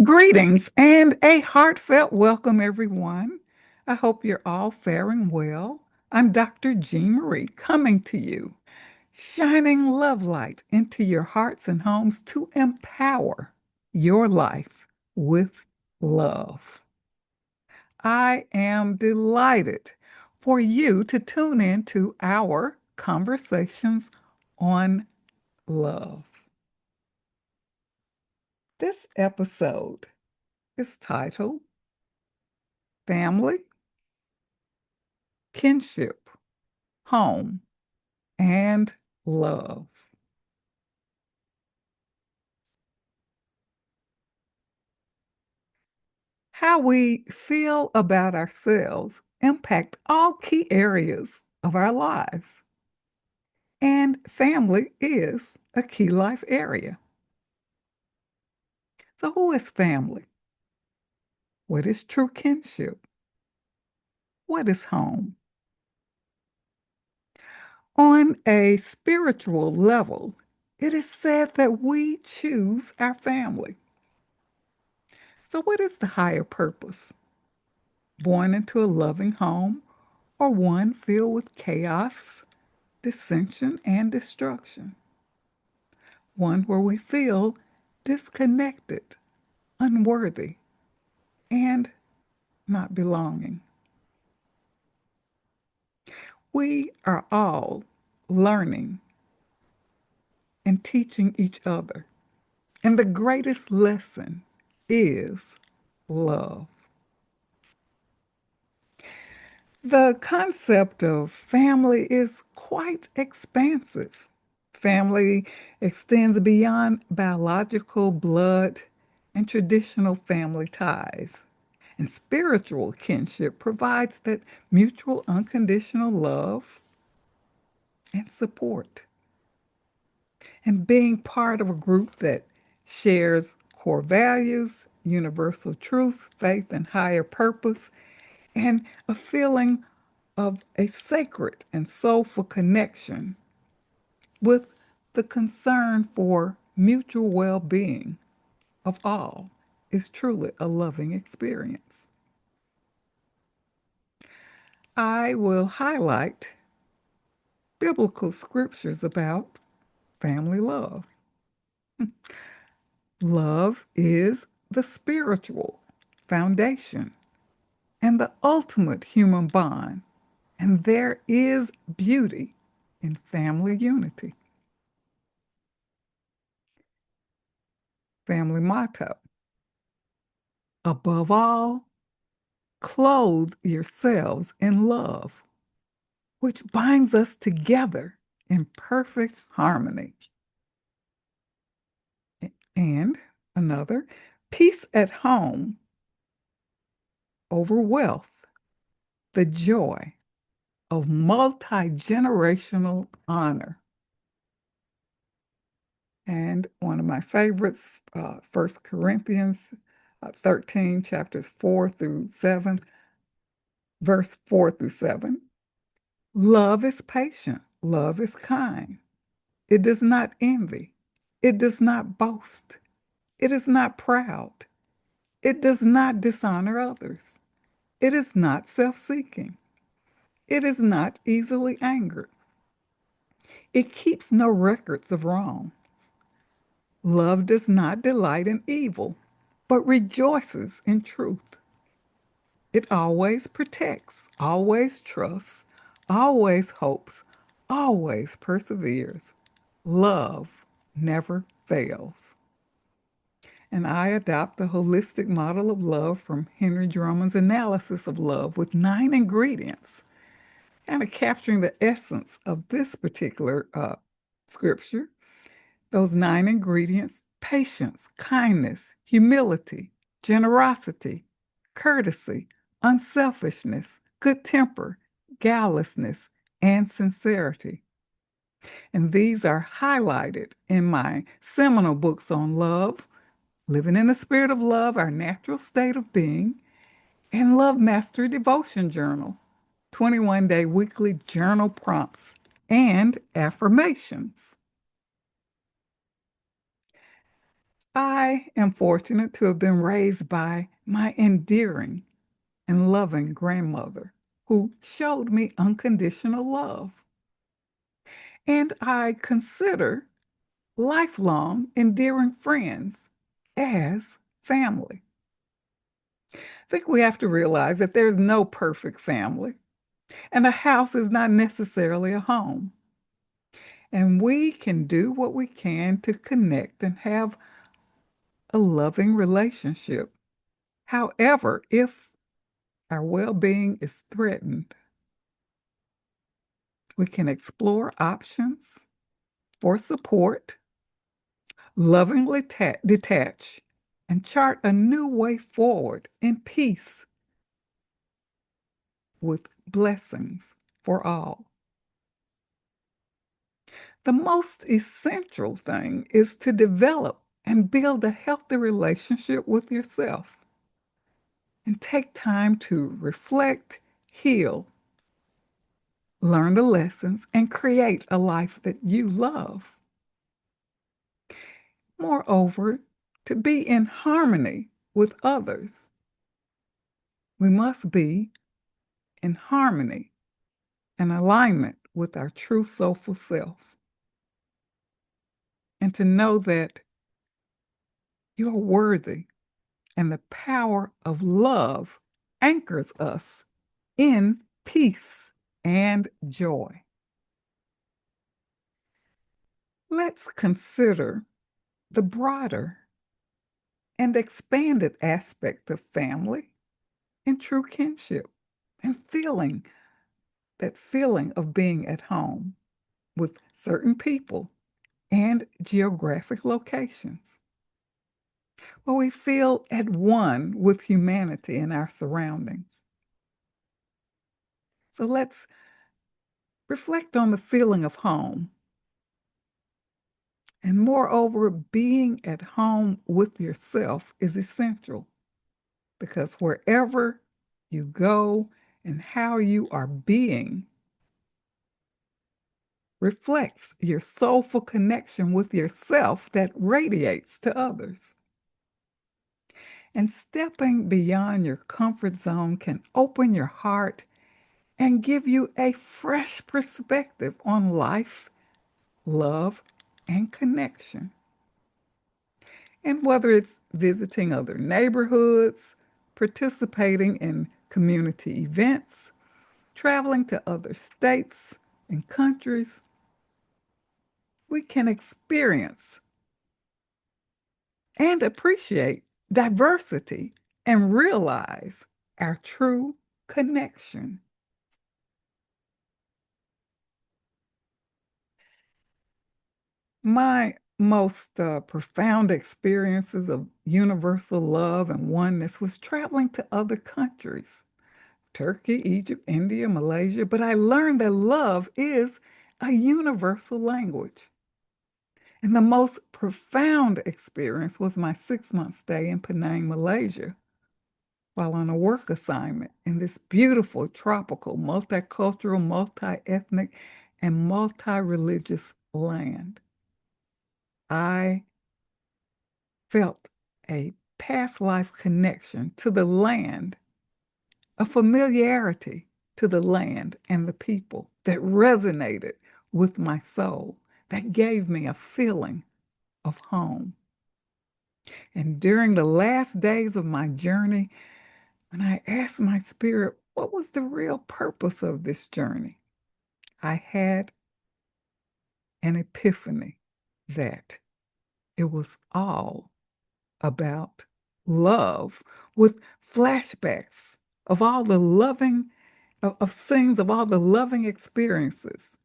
Greetings and a heartfelt welcome, everyone. I hope you're all faring well. I'm Dr. Jean Marie coming to you, shining love light into your hearts and homes to empower your life with love. I am delighted for you to tune in to our conversations on love. This episode is titled Family, Kinship, Home, and Love. How we feel about ourselves impact all key areas of our lives. And family is a key life area. So who is family? What is true kinship? What is home? On a spiritual level, it is said that we choose our family. So what is the higher purpose? Born into a loving home or one filled with chaos, dissension, and destruction. One where we feel disconnected, unworthy, and not belonging. We are all learning and teaching each other. And the greatest lesson is love. The concept of family is quite expansive. Family extends beyond biological blood and traditional family ties. And spiritual kinship provides that mutual unconditional love and support. And being part of a group that shares core values, universal truths, faith, and higher purpose, and a feeling of a sacred and soulful connection with the concern for mutual well being of all is truly a loving experience. I will highlight biblical scriptures about family love. Love is the spiritual foundation and the ultimate human bond, and there is beauty in family unity. Family motto: above all, clothe yourselves in love, which binds us together in perfect harmony. And another, peace at home over wealth, the joy of multi-generational honor. And one of my favorites, 1 Corinthians 13, chapters 4 through 7, verse 4 through 7. Love is patient. Love is kind. It does not envy. It does not boast. It is not proud. It does not dishonor others. It is not self-seeking. It is not easily angered. It keeps no records of wrong. Love does not delight in evil, but rejoices in truth. It always protects, always trusts, always hopes, always perseveres. Love never fails. And I adopt the holistic model of love from Henry Drummond's analysis of love with 9 ingredients, kind of capturing the essence of this particular scripture. Those 9 ingredients: patience, kindness, humility, generosity, courtesy, unselfishness, good temper, guilelessness, and sincerity. And these are highlighted in my seminal books on love, Living in the Spirit of Love, Our Natural State of Being, and Love Mastery Devotion Journal, 21-day weekly journal prompts and affirmations. I am fortunate to have been raised by my endearing and loving grandmother who showed me unconditional love. And I consider lifelong endearing friends as family. I think we have to realize that there's no perfect family, and a house is not necessarily a home. And we can do what we can to connect and have a loving relationship. However, if our well being is threatened, we can explore options for support, lovingly detach, and chart a new way forward in peace with blessings for all. The most essential thing is to develop and build a healthy relationship with yourself and take time to reflect, heal, learn the lessons, and create a life that you love. Moreover, to be in harmony with others, we must be in harmony and alignment with our true soulful self. And to know that you are worthy and the power of love anchors us in peace and joy. Let's consider the broader and expanded aspect of family and true kinship and feeling that feeling of being at home with certain people and geographic locations, where we feel at one with humanity and our surroundings. So let's reflect on the feeling of home. And moreover, being at home with yourself is essential because wherever you go and how you are being reflects your soulful connection with yourself that radiates to others. And stepping beyond your comfort zone can open your heart and give you a fresh perspective on life, love, and connection. And whether it's visiting other neighborhoods, participating in community events, traveling to other states and countries, we can experience and appreciate diversity and realize our true connection. My most profound experiences of universal love and oneness was traveling to other countries, Turkey, Egypt, India, Malaysia, but I learned that love is a universal language. And the most profound experience was my 6-month stay in Penang, Malaysia, while on a work assignment in this beautiful, tropical, multicultural, multi ethnic, and multi religious land. I felt a past life connection to the land, a familiarity to the land and the people that resonated with my soul, that gave me a feeling of home. And during the last days of my journey, when I asked my spirit, what was the real purpose of this journey? I had an epiphany that it was all about love, with flashbacks of all the loving, of things, of all the loving experiences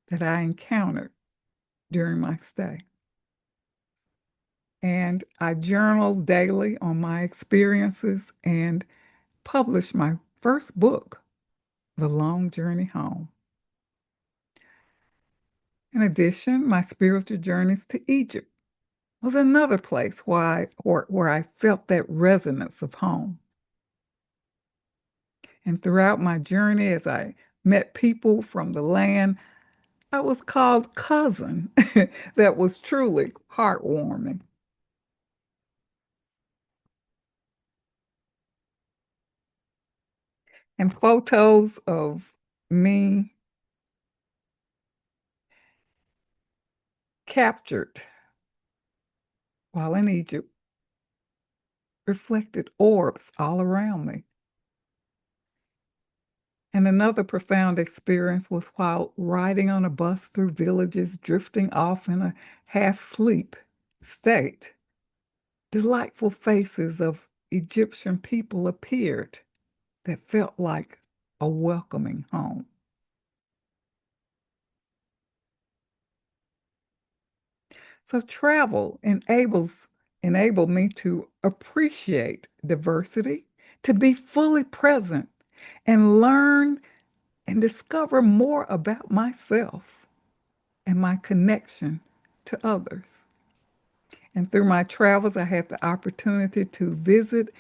that I encountered during my stay. And I journaled daily on my experiences and published my first book, The Long Journey Home. In addition, my spiritual journeys to Egypt was another place where I felt that resonance of home. And throughout my journey, as I met people from the land, I was called cousin. That was truly heartwarming. And photos of me captured while in Egypt reflected orbs all around me. And another profound experience was while riding on a bus through villages, drifting off in a half sleep state. Delightful faces of Egyptian people appeared that felt like a welcoming home. So travel enabled me to appreciate diversity, to be fully present, and learn and discover more about myself and my connection to others. And through my travels, I had the opportunity to visit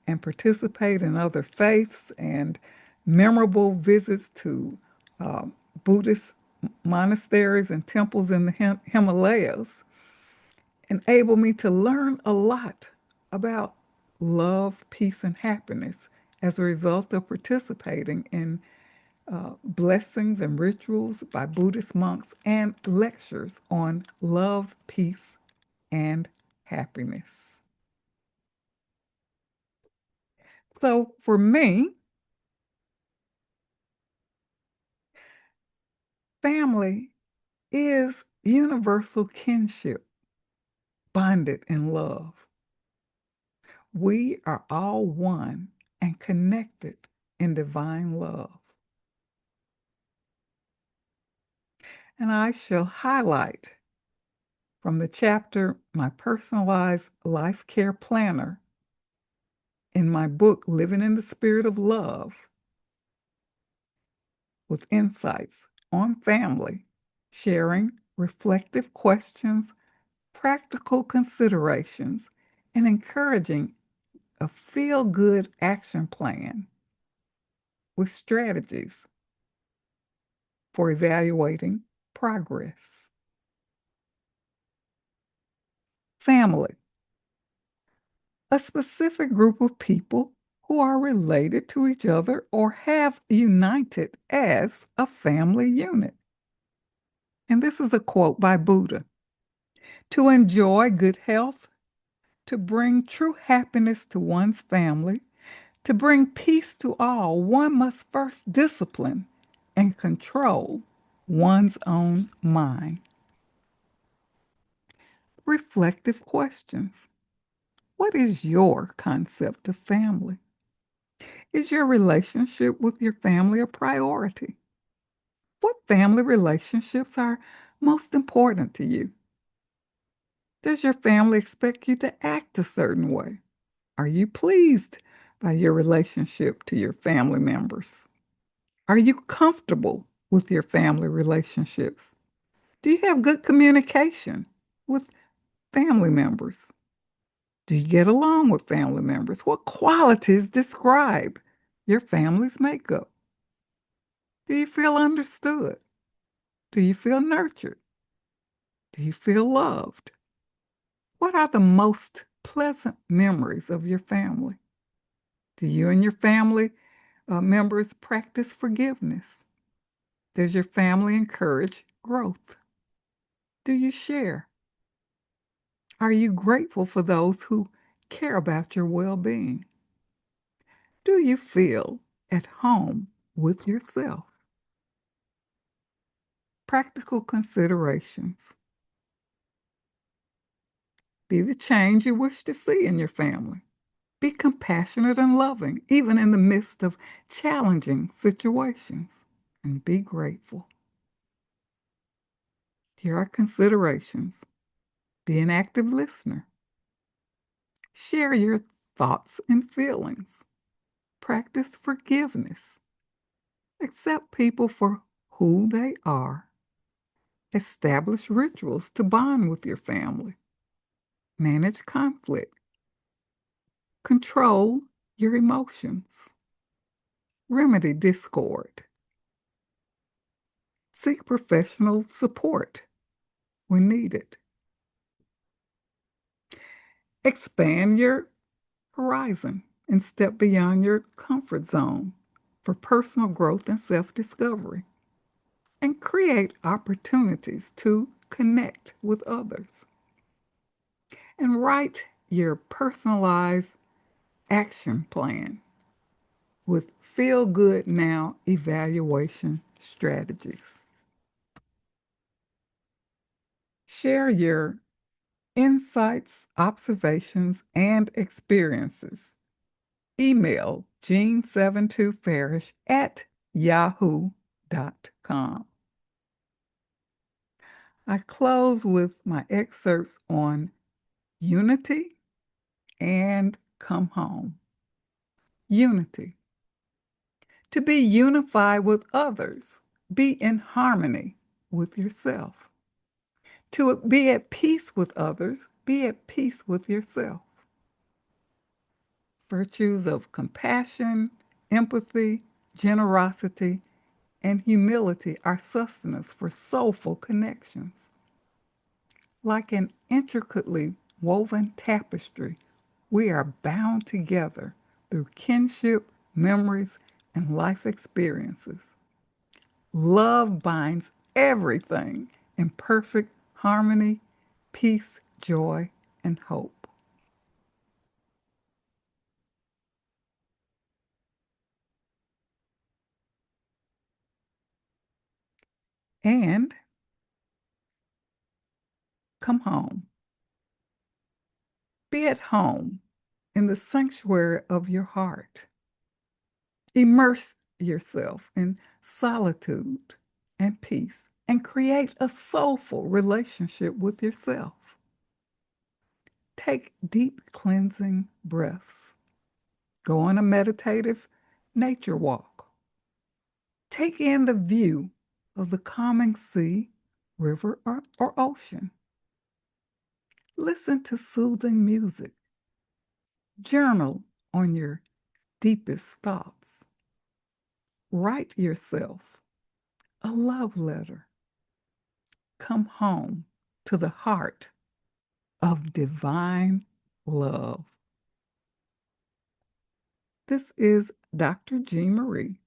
and participate in other faiths and memorable visits to uh, Buddhist monasteries and temples in the Himalayas enabled me to learn a lot about love, peace, and happiness as a result of participating in blessings and rituals by Buddhist monks and lectures on love, peace, and happiness. So for me, family is universal kinship, bonded in love. We are all one and connected in divine love. And I shall highlight from the chapter My Personalized Life Care Planner in my book, Living in the Spirit of Love, with insights on family, sharing reflective questions, practical considerations, and encouraging a feel good action plan with strategies for evaluating progress. Family, a specific group of people who are related to each other or have united as a family unit. And this is a quote by Buddha. To enjoy good health, to bring true happiness to one's family, to bring peace to all, one must first discipline and control one's own mind. Reflective questions. What is your concept of family? Is your relationship with your family a priority? What family relationships are most important to you? Does your family expect you to act a certain way? Are you pleased by your relationship to your family members? Are you comfortable with your family relationships? Do you have good communication with family members? Do you get along with family members? What qualities describe your family's makeup? Do you feel understood? Do you feel nurtured? Do you feel loved? What are the most pleasant memories of your family? Do you and your family members practice forgiveness? Does your family encourage growth? Do you share? Are you grateful for those who care about your well being? Do you feel at home with yourself? Practical considerations. Be the change you wish to see in your family. Be compassionate and loving, even in the midst of challenging situations. And be grateful. Here are considerations. Be an active listener. Share your thoughts and feelings. Practice forgiveness. Accept people for who they are. Establish rituals to bond with your family. Manage conflict. Control your emotions. Remedy discord. Seek professional support when needed. Expand your horizon and step beyond your comfort zone. for personal growth and self-discovery, and create opportunities to connect with others. And write your personalized action plan with feel good now evaluation strategies. Share your insights, observations, and experiences. Email jean72farish@yahoo.com. I close with my excerpts on unity and come home. Unity. To be unified with others, be in harmony with yourself. To be at peace with others, be at peace with yourself. Virtues of compassion, empathy, generosity, and humility are sustenance for soulful connections. Like an intricately woven tapestry, we are bound together through kinship, memories, and life experiences. Love binds everything in perfect harmony, peace, joy, and hope. And come home. Be at home in the sanctuary of your heart. Immerse yourself in solitude and peace and create a soulful relationship with yourself. Take deep cleansing breaths. Go on a meditative nature walk. Take in the view of the calming sea, river, or ocean. Listen to soothing music. Journal on your deepest thoughts. Write yourself a love letter. Come home to the heart of divine love. This is Dr. Jean Marie.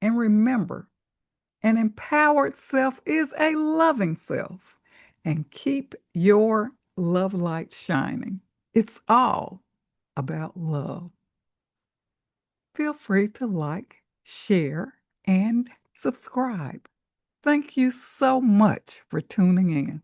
And remember, an empowered self is a loving self. And keep your love light shining. It's all about love. Feel free to like, share, and subscribe. Thank you so much for tuning in.